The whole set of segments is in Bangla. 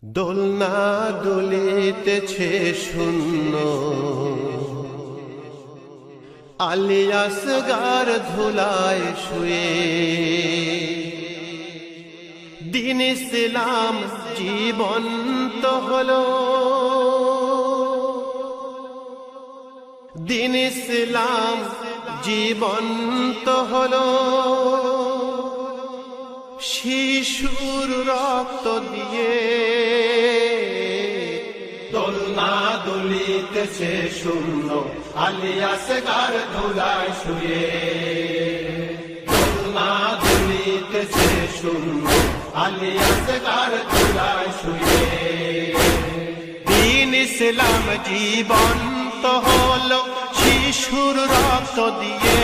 দোলনা দুলিতেছে শূন্য, আলিয়াসগার ধুলায় শুয়ে। দিন ইসলাম জীবন্ত হলো, দিন ইসলাম জীবন্ত হলো। শিশুর রক্ত দিয়ে দোলনা দুলিতেছে শূন্য, আলিয়াসগার ধুলায় শুয়ে। দোলনা দুলিতেছে শূন্য, আলিয়াসগার ধুলায় শুয়ে। দিন ইসলাম জীবন্ত হলো, শিশুর রক্ত দিয়ে।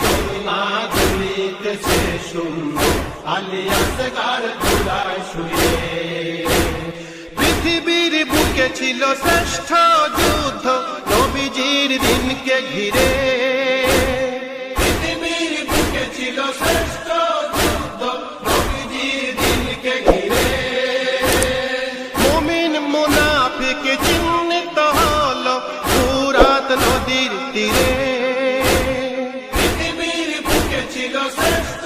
দোলনা দুলিতেছে শূন্য, আলিয়াসগার ধুলায় শুয়ে। পৃথিবীর বুকে ছিল শ্রেষ্ঠ যুদ্ধ, নবীজির দিনকে ঘিরে। পৃথিবীর বুকে ছিল শ্রেষ্ঠ যুদ্ধ, নবীজির দিনকে ঘিরে। মুমিন মুনাফিক চিহ্নিত হলো ফুরাত নদীর তীরে। পৃথিবীর বুকে ছিল শ্রেষ্ঠ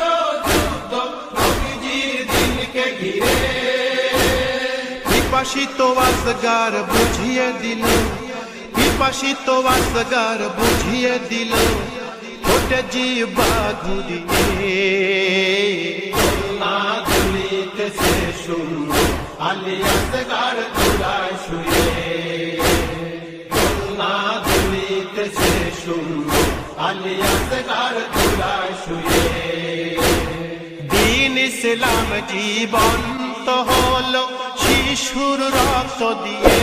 যুদ্ধ, নবীজির দিনকে ঘিরে। পিপাসিত আসগার বুঝিয়ে দিল, পিপাসিত আসগার বুঝিয়ে দিল, ওটা জিবা ঘুরিয়ে। দোলনা দুলিতেছে শূন্য, আলিয়াসগার ধুলায় শুয়ে। দোলনা দুলিতেছে শূন্য, আলিয়াসগার ধুলায় শুয়ে। দিন ইসলাম জীবন্ত হলো, শিশুর রক্ত দিয়ে।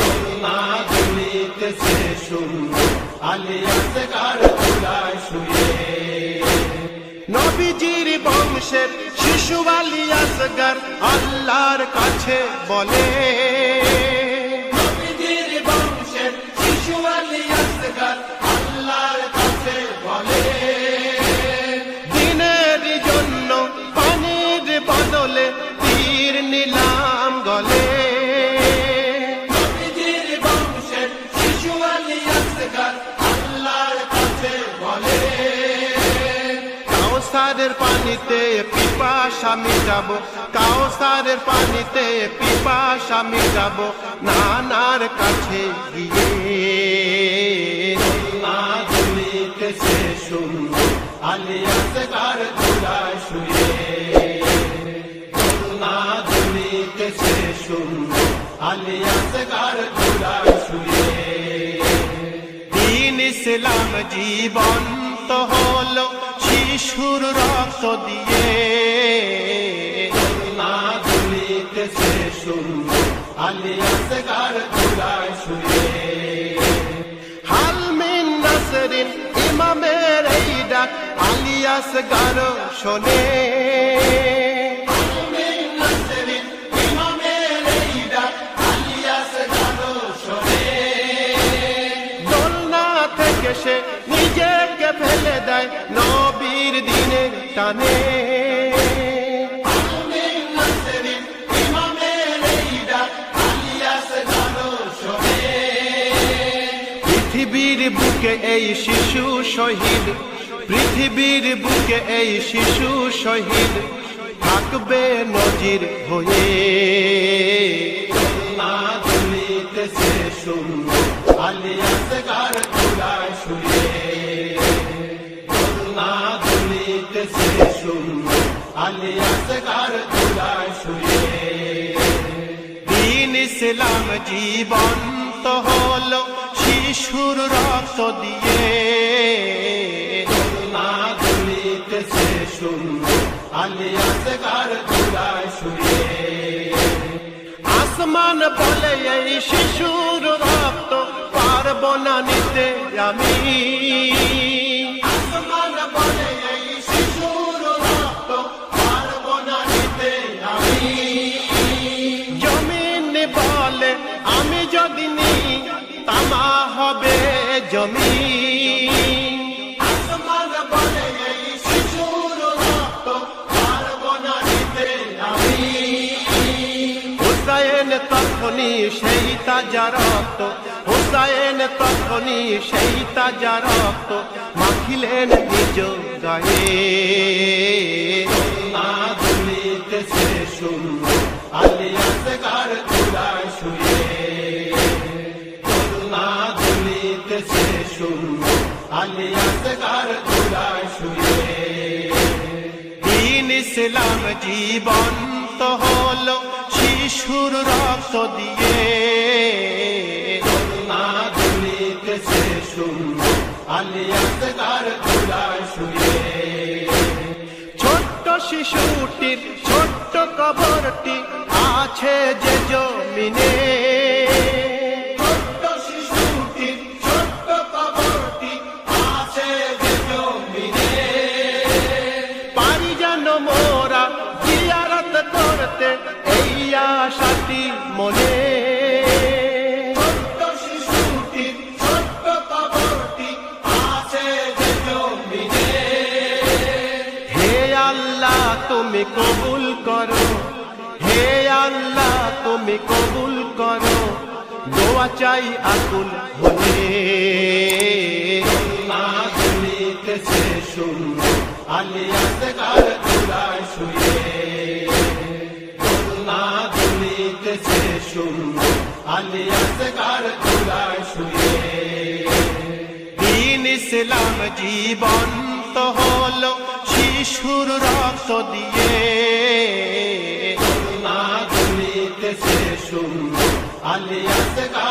দোলনা দুলিতেছে শূন্য, আলিয়াসগার ধুলায় শুয়ে। নবীজির বংশের শিশু আলিয়াসগার আল্লাহর কাছে বলে। নবীজির বংশের শিশু আলিয়াসগার আল্লাহর কাছে বলে। দিনের জন্য পানির বদলে তীর নিলাম গলে। নবীজির বংশের শিশু আলিয়াসগার আল্লাহর কাছে বলে। কাউসারের পানিতে পিপাসা মিটাবো, কাউসারের পানিতে পিপাসা মিটাবো, নানার কাছে গিয়ে। দোলনা দুলিতেছে শূন্য, আলিয়াসগার ধুলায় শুয়ে। দোলনা দুলিতেছে শূন্য, আলিয়াসগার ধুলায় শুয়ে। দিন ইসলাম জীবন্ত হলো, শিশুর রক্ত দিয়ে। দোলনা দুলিতেছে শূন্য, আলিয়াসগার ধুলায় শুয়ে। হাল মিন নাসরিন ইমামের এই ডাক আলিয়াসগার শোনে। হাল মিন নাসরিন ইমামের এই ডাক আলিয়াসগার শোনে। দোলনা থেকে সে নিজেকে ফেলে দেয় নবীর দিনের টানে। হাল মিন নাসরিন ইমামের এই ডাক আলিয়াসগার শোনে। পৃথিবীর বুকে এই শিশু শহীদ, পৃথিবীর বুকে এই শিশু শহীদ থাকবে নজির হয়ে। দোলনা দুলিতেছে শূন্য, আলিয়াসগার ধুলায় শুয়ে। দোলনা দুলিতেছে শূন্য, আলিয়াসগার ধুলায় শুয়ে। দিন ইসলাম জীবন্ত হলো, শিশুর রক্ত দিয়ে। দোলনা দুলিতেছে শূন্য, আলিয়াসগার ধুলায় শুয়ে। আসমান বলে এই শিশুর রক্ত পারব না নিতে আমি। আসমান বলে এই শিশুর রক্ত পারব না নিতে আমি। জমিন বলে আমি যদি নিই তামা হবে জমিন। আসমান বলে এই শিশুর রক্ত পারব না নিতে আমি। হুসাইন তখনই সেই তাজা রক্ত, হুসাইন তখনই সেই তাজা রক্ত মাখিলেন নিজ গায়ে। না দুলিতেছে শূন্য আলী আসগার চূড়ায় শুয়ে, না দুলিতেছে শূন্য আলী আসগার চূড়ায় শুয়ে। দ্বীন ইসলাম জীবন্ত হলো শিশুর রক্ত দিয়ে, না দুলিতেছে শূন্য আলী আসগার চূড়ায় শুয়ে। ছোট্ট শিশুটির ছোট্ট কবরটি আছে যে জমিনে, ছোট্ট শিশুটির ছোট্ট কবরটি আছে যে জমিনে। পারি যেন মোরা জিয়ারত করতে এই আশাটি মনে, ছোট্ট শিশুটির ছোট্ট কবরটি আছে যে জমিনে। হে আল্লাহ তুমি কবুল করো, হে আল্লাহ তুমি কবুল করো, দোয়া চাই আকুল হয়ে। না দুলিতেছে শূন্য আলী আসগার চূড়ায় শুয়ে, না দুলিতেছে শূন্য আলী আসগার চূড়ায় শুয়ে। দ্বীন ইসলাম জীবন্ত হলো শিশুর রক্ত দিয়ে, না দুলিতেছে শূন্য আলী আসগার